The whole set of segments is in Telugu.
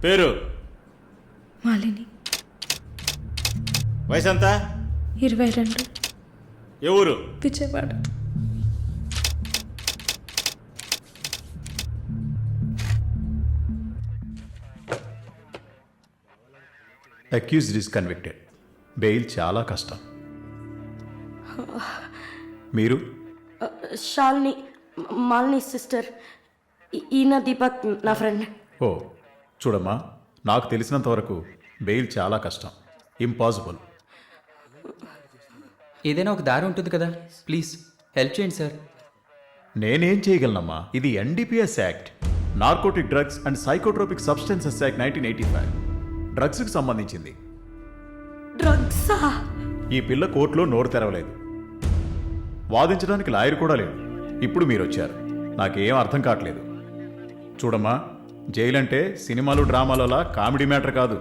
పేరు? మాలిని. వయసు ఎంత? 22. ఏ ఊరు? Vijayawada. Accused is convicted. Bail చాలా కష్టం. మీరు? షాల్ని, మాలిని సిస్టర్. ఈయన దీపక్ నా ఫ్రెండ్. ఓ చూడమ్మా, నాకు తెలిసినంత వరకు బెయిల్ చాలా కష్టం, ఇంపాసిబుల్. ఏదైనా ఒక దారి ఉంటుంది కదా, ప్లీజ్ హెల్ప్ చేయండి సార్. నేనేం చేయగలనమ్మా? ఇది NDPS act, narcotic drugs and psychotropic substances act 1985, డ్రగ్స్కి సంబంధించింది. డ్రగ్సా? ఈ పిల్ల కోర్టులో నోరు తెరవలేదు, వాదించడానికి లాయర్ కూడా లేడు. ఇప్పుడు మీరు వచ్చారు, నాకేం అర్థం కావట్లేదు. చూడమ్మా, జైలు అంటే సినిమాలు డ్రామాలలా కామెడీ మ్యాటర్ కాదు.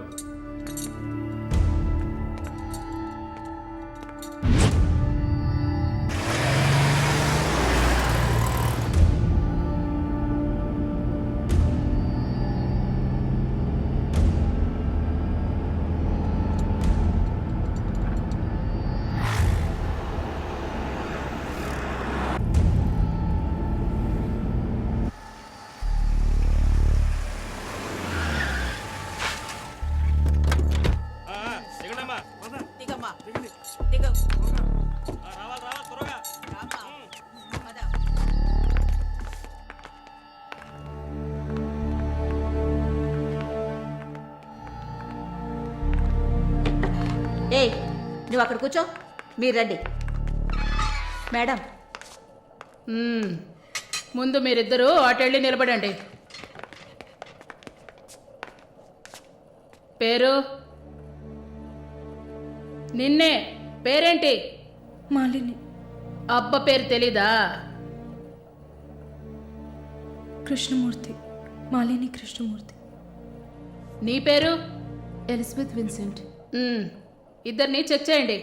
ఏయ్, నువ్వు అక్కడ కూర్చో, మీరు రండి. మేడం, ముందు మీరిద్దరూ అటెళ్ళి నిలబడండి. పేరు? నిన్నే. పేరేంటి? మాలిని. అబ్బ పేరు తెలీదా? కృష్ణమూర్తి. మాలిని కృష్ణమూర్తి. నీ పేరు? Elizabeth Vincent. ఇద్దరిని చెక్ చేయండి.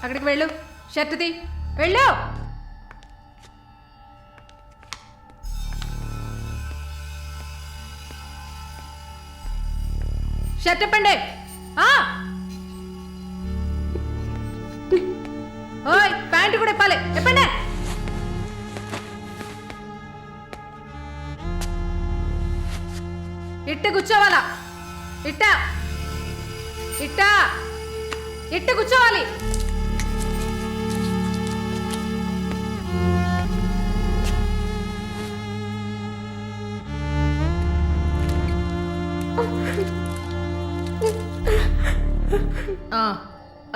అక్కడికి వెళ్ళు, షర్ట్ తీ, వెళ్ళు. షర్ట్ ఇప్పండి. ఓయ్, ప్యాంటు కూడా ఇప్పాలి, ఇప్పండి. ఇట్ట కూర్చోవాలా? ఇట్ట ఇట్ట ఇట్ట కూర్చోవాలి.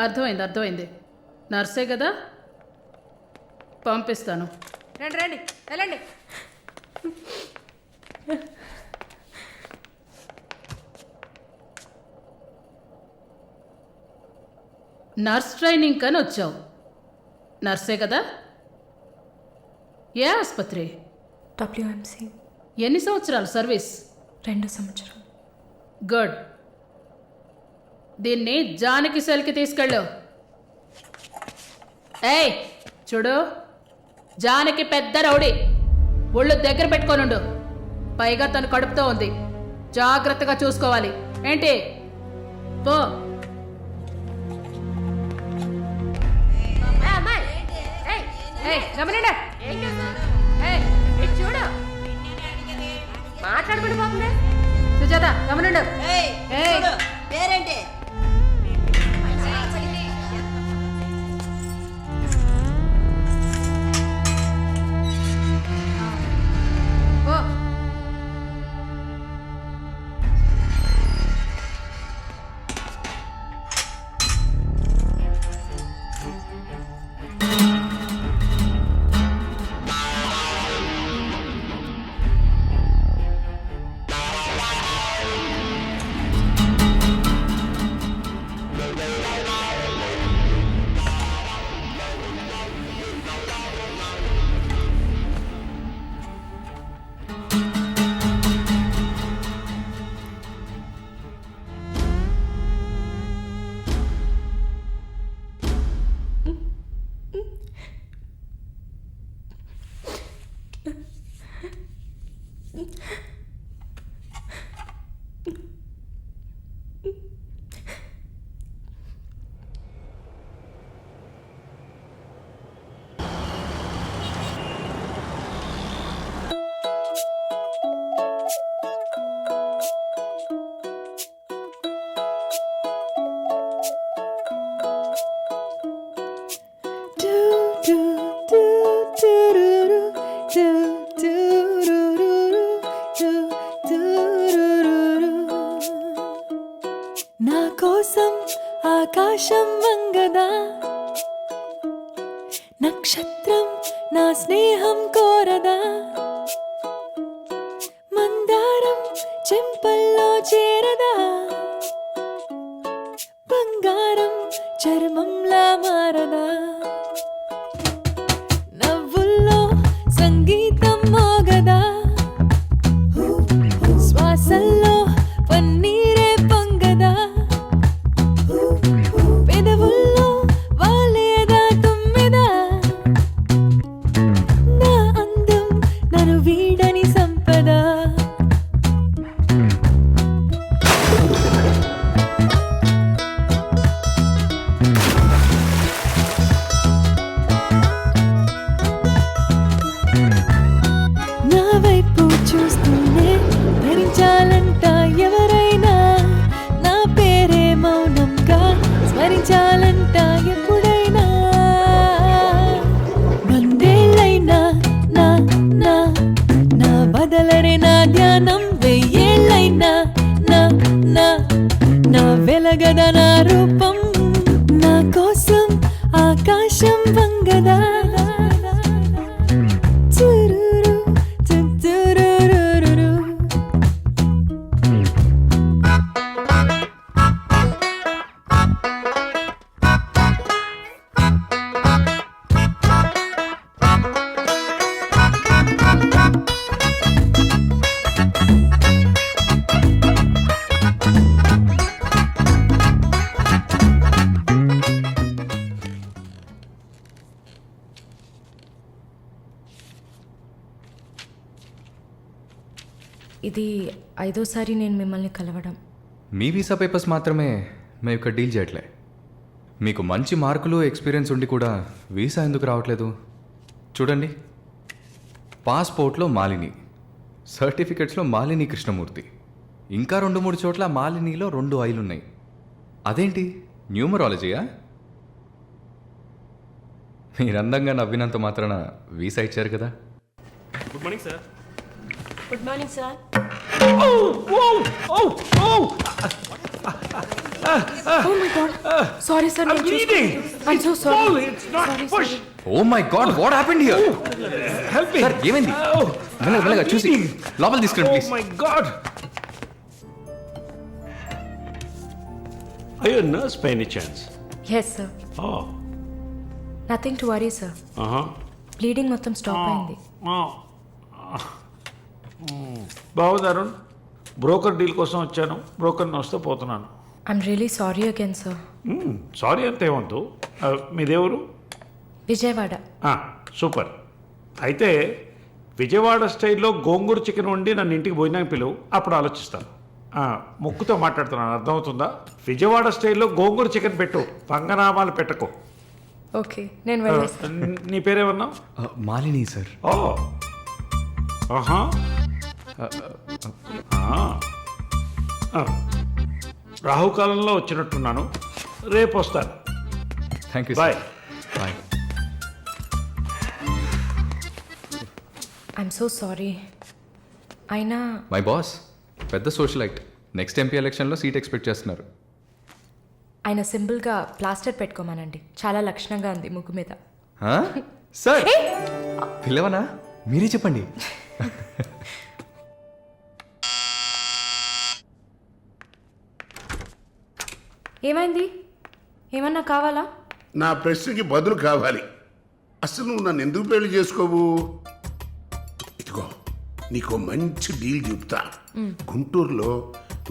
అర్థమైంది, అర్థమైంది. నర్సే కదా, పంపిస్తాను. రండి రండి, వెళ్ళండి. నర్స్ ట్రైనింగ్ అని వచ్చావు, నర్సే కదా? ఏ ఆసుపత్రి? డబ్ల్యూఎంసీ. ఎన్ని సంవత్సరాలు సర్వీస్? 2 సంవత్సరాలు. గుడ్. దీన్ని జానకి సెల్కి తీసుకెళ్ళు. ఏయ్ చూడు, జానకి పెద్ద రౌడీ, ఒళ్ళు దగ్గర పెట్టుకోనుండు. పైగా తను కడుపుతో ఉంది, జాగ్రత్తగా చూసుకోవాలి. ఏంటి? పో. గమనండి, చూడు, మాట్లాడుకుంటూ పోతుంది. సుజాత, గమనండు. పేరేంటి? ఆకాశం వంగదా నక్షత్రం నా స్నేహం కోరదా మందారం చెంపల్లో చేరదా బంగారం చర్మంలా మారదా నవ్వుల్లో సంగీతం మోగదా శ్వాసల్లో పన్నీరే పొంగదా పెదవుల్లో వాలేదా తుమ్మెదా నా అందం నన్ను వీడని సంపద నా వైపు చూస్తూనే భరించాలంట ఎవరైనా నా పేరే మౌనంగా స్మరించాలంట ఎప్పుడైనా వందేళ్ళైనా నా నా నా బదలరే నా ధ్యానం వెయ్యేళ్ళైనా నా నా నా వెలగద నా రూపం నా కోసం ఆకాశం వంగదా చురురు చురురురురు ఇది 5వ సారి నేను మిమ్మల్ని కలవడం. మీ వీసా పేపర్స్ మాత్రమే మేము ఇక్కడ డీల్ చేయట్లే. మీకు మంచి మార్కులు ఎక్స్పీరియన్స్ ఉండి కూడా వీసా ఎందుకు రావట్లేదు? చూడండి, పాస్పోర్ట్లో మాలిని, సర్టిఫికెట్స్లో మాలిని కృష్ణమూర్తి, ఇంకా 2-3 చోట్ల మాలినిలో 2 ఐలు ఉన్నాయి. అదేంటి న్యూమరాలజీయా? మీరు అందంగా నవ్వినంత మాత్రాన వీసా ఇచ్చారు కదా. Good morning sir. Oh my God. Sorry, sir. I'm so sorry. Sorry. Oh my God, what happened here? Help me. Sir ఏమైంది? మెల్లగా చూసి లోపల తీసుకురండి please. My God. Are you a nurse by any chance? Yes, sir. Oh. Nothing to worry, sir. Bleeding మొత్తం స్టాప్ అయింది. బాగుంది అరుణ్. బ్రోకర్ డీల్ కోసం వచ్చాను. బ్రోకర్ని వస్తే పోతున్నాను. I'm really sorry again, sir. Sorry అంతేమంతు. మీదేవరు? విజయవాడ. సూపర్. అయితే విజయవాడ స్టైల్లో గోంగూర చికెన్ వండి నన్ను ఇంటికి భోజనానికి పిలువు, అప్పుడు ఆలోచిస్తాను. ముక్కుతో మాట్లాడుతున్నాను, అర్థమవుతుందా? విజయవాడ స్టైల్లో గోంగూర చికెన్ పెట్టు, పంగనామాలు పెట్టకు. ఓకే, నేను వెళ్ళేస్తాను. నీ పేరేమన్నావు? మాలిని సార్. ఓ, ఆహా. రాహుకాలంలో వచ్చినట్టున్నాను. రేపు వస్తాను. Thank you. Bye. Bye. I'm so sorry. అయినా మై బాస్ పెద్ద సోషలైట్. నెక్స్ట్ ఎంపీ ఎలక్షన్లో సీట్ ఎక్స్పెక్ట్ చేస్తున్నారు. ఆయన సింపుల్గా ప్లాస్టర్ పెట్టుకోమానండి, చాలా లక్షణంగా ఉంది ముగ్గు మీద. సార్ పిల్లవనా? మీరే చెప్పండి. ఏమైంది? ఏమన్నా కావాలా? నా ప్రశ్నకి బదులు కావాలి. అసలు నువ్వు నన్ను ఎందుకు పెళ్లి చేసుకోవు? ఇదిగో నీకు మంచి డీల్ చెప్తా. గుంటూరులో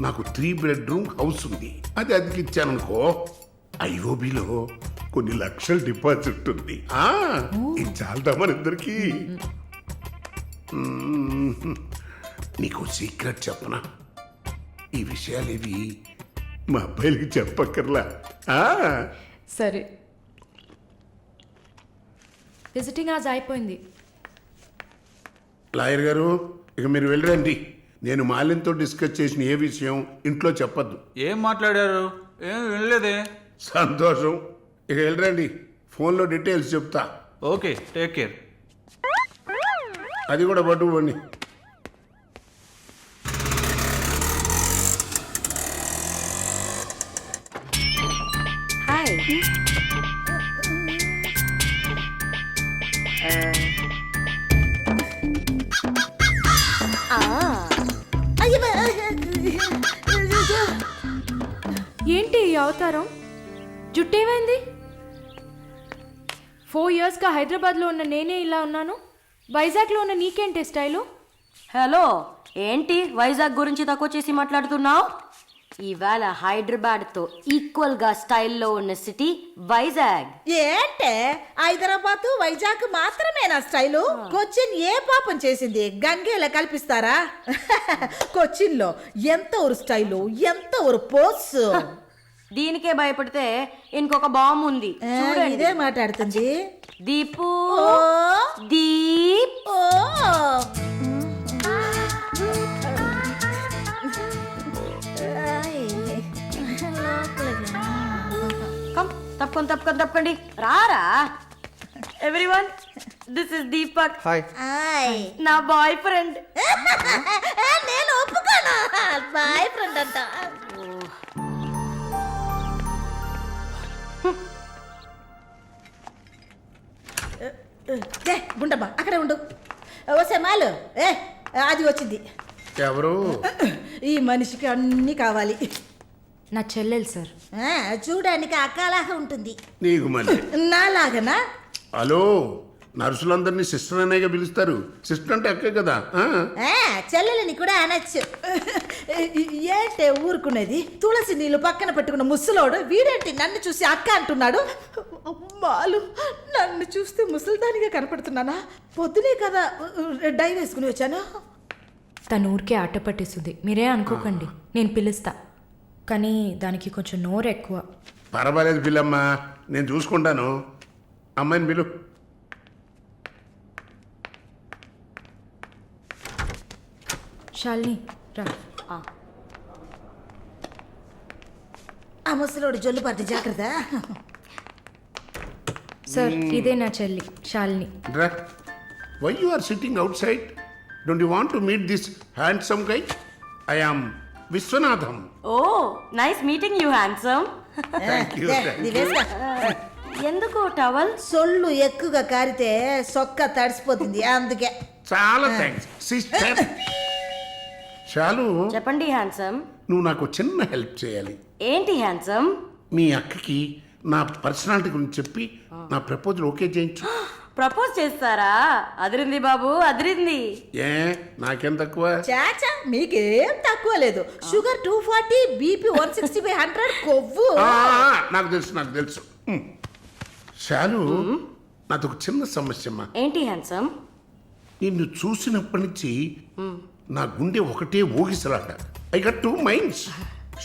నాకు 3 bedroom హౌస్ ఉంది. అది అదికిచ్చాననుకో, ఐఓబిలో కొన్ని లక్షల డిపాజిట్ ఉంది. ఇది చాలదా మన ఇద్దరికి? నీకు సీక్రెట్ చెప్పనా? ఈ విషయాలేవి మా అబ్బాయిలకి చెప్పక్కర్లా. సరే. విజిటింగ్ ఆజ్ అయిపోయింది. లాయర్ గారు, ఇక మీరు వెళ్ళరండి. నేను మాలిన్తో డిస్కస్ చేసిన ఏ విషయం ఇంట్లో చెప్పద్దు. ఏం మాట్లాడారు? ఏం వినలేదే. సంతోషం. ఇక వెళ్ళరండి, ఫోన్లో డీటెయిల్స్ చెప్తా. Okay, take care. అది కూడా పట్టుకోండి. ఏంటి ఈ అవతారం? జుట్టేమైంది? 4 ఇయర్స్గా హైదరాబాద్లో ఉన్న నేనే ఇలా ఉన్నాను, వైజాగ్లో ఉన్న నీకేంటి స్టైలు? హలో, ఏంటి వైజాగ్ గురించి తక్కువ చేసి మాట్లాడుతున్నావు? ఇవాళ హైదరాబాద్తో ఈక్వల్గా స్టైల్లో ఉన్న సిటీ వైజాగ్. ఏంటే హైదరాబాద్ వైజాగ్ మాత్రమే నా స్టైలు? కొచ్చిన్ ఏ పాపం చేసింది? గంగేలా కల్పిస్తారా? కొచ్చిన్ లో ఎంత ఒక స్టైలు, ఎంత ఒక పోస్. దీనికే భయపడితే ఇంకొక బాంబు ఉంది చూడండి. ఇదే మాట్లాడుతుంది దీపు. ఓ దీప్. ఓ కమ్, తప్పకండి రారా. Everyone, this is Deepak, hi. నా బాయ్ ఫ్రెండ్. నేను ఒప్పుకోను, బాయ్ ఫ్రెండ్ అంట. గుండమ్మ అక్కడే ఉండు. ఓసే మాలు, అది వచ్చింది. ఎవరు? ఈ మనిషికి అన్నీ కావాలి. నా చెల్లెలు సార్. చూడడానికి అక్కలాగా ఉంటుంది. నీకు మళ్ళీ నాలాగనా? హలో, నర్సులందరినీ సిస్టర్ అనేగా పిలుస్తారు. సిస్టర్ అంటే అక్కే కదా. చెల్లెలని కూడా అనొచ్చు. ఏంటే ఊరుకునేది? తులసి నీళ్ళు పక్కన పెట్టుకున్న ముసలోడు వీడేంటి నన్ను చూసి అక్క అంటున్నాడు? అమ్మాలు, నన్ను చూస్తే ముసలిదానిగా కనపడుతున్నానా? పొద్దునే కదా డై వేసుకుని వచ్చాను. తను ఊరికే ఆట పట్టేస్తుంది, మీరే అనుకోకండి. నేను పిలుస్తా, కానీ దానికి కొంచెం నోరు ఎక్కువ. పర్వాలేదు పిల్లమ్మ, నేను చూసుకుంటాను. అమ్మాయిని పిలు. శాలిని రా. ఆ ముసలోడు జొల్లు పడితే జాగ్రత్త. సార్, ఇదే నా చెల్లి Shalini. Why you are sitting అవుట్ సైడ్? Don't you want to meet this handsome guy? I am Vishwanatham. Oh, nice meeting you handsome. ఎందుకు టవల్? సొల్లు ఎక్కువగా కారితే సొక్క తడిసిపోతుంది, అందుకే. చాలా థ్యాంక్స్ సిస్టర్. చాలు, చెప్పండి హ్యాండ్సమ్. నువ్వు నాకు చిన్న హెల్ప్ చేయాలి. ఏంటి హ్యాండ్సమ్? మీ అక్కకి నా పర్సనాలిటీ గురించి చెప్పి నా ప్రపోజల్ ఓకే చేయించు. ప్రపోజ్ చేస్తారా? అదిరింది బాబు, అదిరింది. ఏ నాకేం తక్కువ? చాచా, మీకేం తక్కువ లేదు. షుగర్ 240, బీపీ 160/100, కొవ్వు. నాకు తెలుసు. చాలు, నాదొక చిన్న సమస్యమ్మా. ఏంటి హ్యాండ్సమ్? నిన్ను చూసినప్పటి నుంచి నా గుండె ఒకటే ఊగిసలాట. I got 2 minds.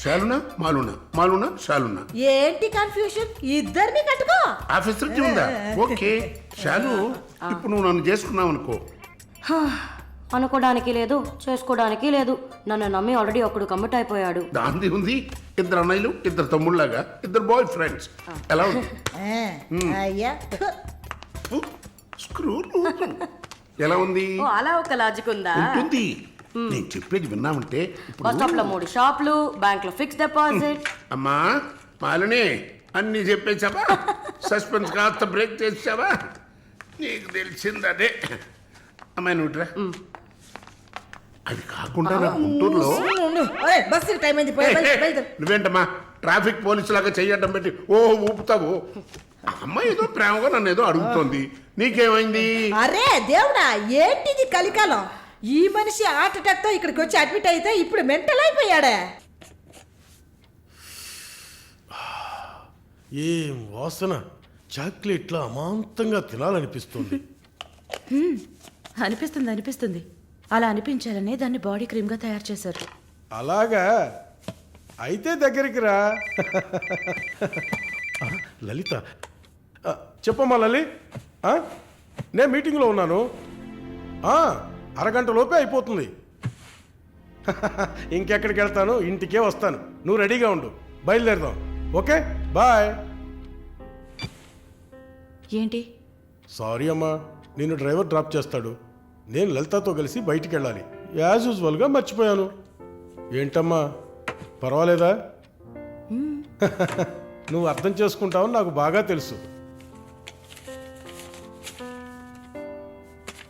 శాలునా మాలునా, మాలునా శాలునా. ఏంటి కన్ఫ్యూషన్? ఇద్దరిని కట్టుకో. ఆఫీసర్కి ఉందా? ఓకే శాలు, ఇప్పుడు నువ్వు నన్ను చేసుకున్నావు అనుకో. అనుకోవడానికి లేదు, చేసుకోవడానికి లేదు. నన్ను నమ్మి ఆల్రెడీ ఒకడు కమిట్ అయిపోయాడు. దాంది ఉంది. 2 అన్నయ్యలు, 2 తమ్ముళ్ళలాగా, 2 బాయ్ ఫ్రెండ్స్. ఎలా ఉంది? అయ్యా, స్క్రూ ఎలా ఉంది? ఓ, అలా ఒక లాజిక్ ఉందా? ఉంటుంది. నేను చెప్పేది విన్నామంటే బస్ స్టాప్ లో 3 షాపులు, బ్యాంక్ లో ఫిక్స్ డిపాజిట్. అమ్మా మాలిని, అన్ని చెప్పేసావా? సస్పెన్స్ కాస్త బ్రేక్ చేసావా? నీకు తెలిసిందదే. అమ్మాయి నువ్వుట్రా. అది కాకుండా నా గుంటూరులో బస్సు టైం అయింది. నువ్వేంటమ్మా ట్రాఫిక్ పోలీసు లాగా చెయ్యటం పెట్టి ఊపుతావు? అమ్మాయి ఏదో ప్రేమగా నన్ను ఏదో అడుగుతోంది. నీకేమైంది? అరే దేవుడా, ఏంటిది కలికాలం? ఈ మనిషి హార్ట్ అటాక్ తో ఇక్కడికి వచ్చి అడ్మిట్ అయితే ఇప్పుడు మెంటల్ అయిపోయాడే. ఏం వాసన! చాక్లెట్లా అమాంతంగా తినాలనిపిస్తుంది. అనిపిస్తుంది. అలా అనిపించాలనే దాన్ని బాడీ క్రీమ్ గా తయారు చేశారు. అలాగా? అయితే దగ్గరికి రా. లలిత, చెప్పమ్మా లలి. నేను మీటింగ్లో ఉన్నాను. అరగంట లోపే అయిపోతుంది. ఇంకెక్కడికి వెళ్తాను? ఇంటికే వస్తాను. నువ్వు రెడీగా ఉండు, బయలుదేరదాం. Okay, bye. ఏంటి? సారీ అమ్మా, నిన్ను డ్రైవర్ డ్రాప్ చేస్తాడు. నేను లలితతో కలిసి బయటికి వెళ్ళాలి. యాజ్ యూజువల్గా మర్చిపోయాను. ఏంటమ్మా, పర్వాలేదా? నువ్వు అర్థం చేసుకుంటావని నాకు బాగా తెలుసు.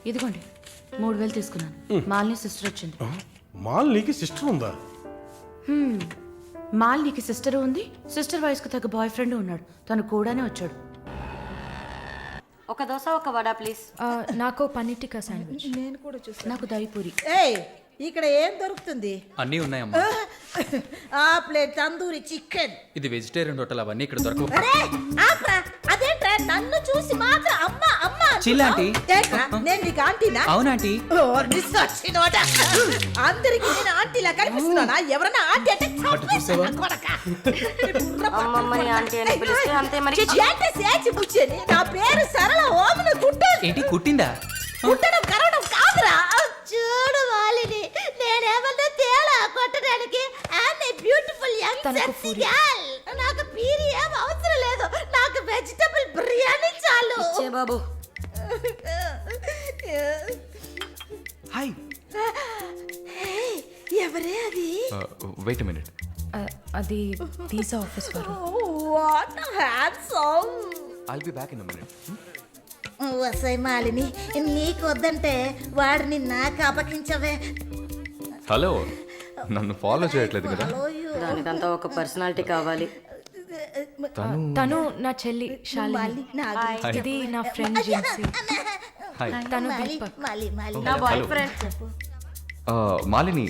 ఇదిగోండి 3000 తీసుకున్నాను. మాలిని సిస్టర్ వచ్చింది. మాలినికి సిస్టర్ ఉందా? మాలినికి సిస్టర్ ఉంది. సిస్టర్ వయసుకు తగ్గ బాయ్ ఫ్రెండ్ ఉన్నాడు. తను కూడానే వచ్చాడు. ఒక దోశ ఒక వడ ప్లీజ్. నాకు పన్నీర్ టిక్కా శాండ్విచ్. నేను కూడా చూసాను. నాకు దహిపూరి. ఏయ్, ఇక్కడ ఏం దొరుకుతుంది? అన్నీ ఉన్నాయమ్మా. ఆ ప్లేట్ తందూరి చికెన్. ఇది వెజిటేరియన్ హోటల్, అవన్నీ ఇక్కడ దొరకవు. అరే ఆపరా, అదేంట్రా నన్ను చూసి మాత్రం అమ్మ అమ్మ అంటున్నావ్? Chill aunty. ఏంట్రా, నేను నీకు ఆంటీనా? అవునాంటీ. ఓ, నిస్సచ్చినోడా. అందరికి నేను ఆంటీలా కనిపిస్తున్నానా? ఎవరన్నా ఆంటీ అంటే చంపేస్తా కొడకా. అమ్మమ్మని ఆంటీ అని పిలిస్తే అంతే మరి. ఏంటి సేచి బుచ్చేని? నా పేరు సరళ ఓమన కుట్టేది. ఏంటి కుట్టిందా? కుట్టడం కరవడం కాదురా. చూడు వాలిని, నేనేమన్నా తేడా కొట్టడానికి. I'm a beautiful young sexy girl. నాకు పీరి ఏం అవసరం లేదు. నాకు వెజిటబుల్ బిర్యానీ చాలు. ఇచ్చే బాబు. హాయ్. ఎవరే అది? Wait minute. అది వీసా ఆఫీస్ వారు. What handsome. I'll be back in a minute. వసై మాలిని, నీకు వద్దంటే వాడిని నాకు అపకించవే. హలో, నన్ను ఫాలో చేయట్లేదు కదా? దానికంతా ఒక పర్సనాలిటీ కావాలి. తను నా చెల్లి శాలిని. ఇది నా ఫ్రెండ్ జిన్సీ. హాయ్. తను దీపక్. నా బాయ్ ఫ్రెండ్. మాలిని,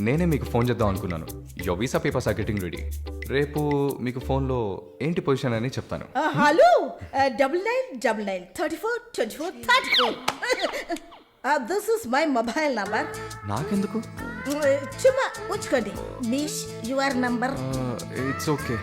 నేనే మీకు ఫోన్ చేద్దాం అనుకున్నాను. Your visa papers are getting ready. రేపు మీకు ఫోన్లో ఏంటి పొజిషన్ అని చెప్తాను. Hello, 9999 34 24 34. This is my mobile number. నాకెందుకు? చుమ్మా ఉంచుకోండి. నిష్ యువర్ నంబర్. It's okay.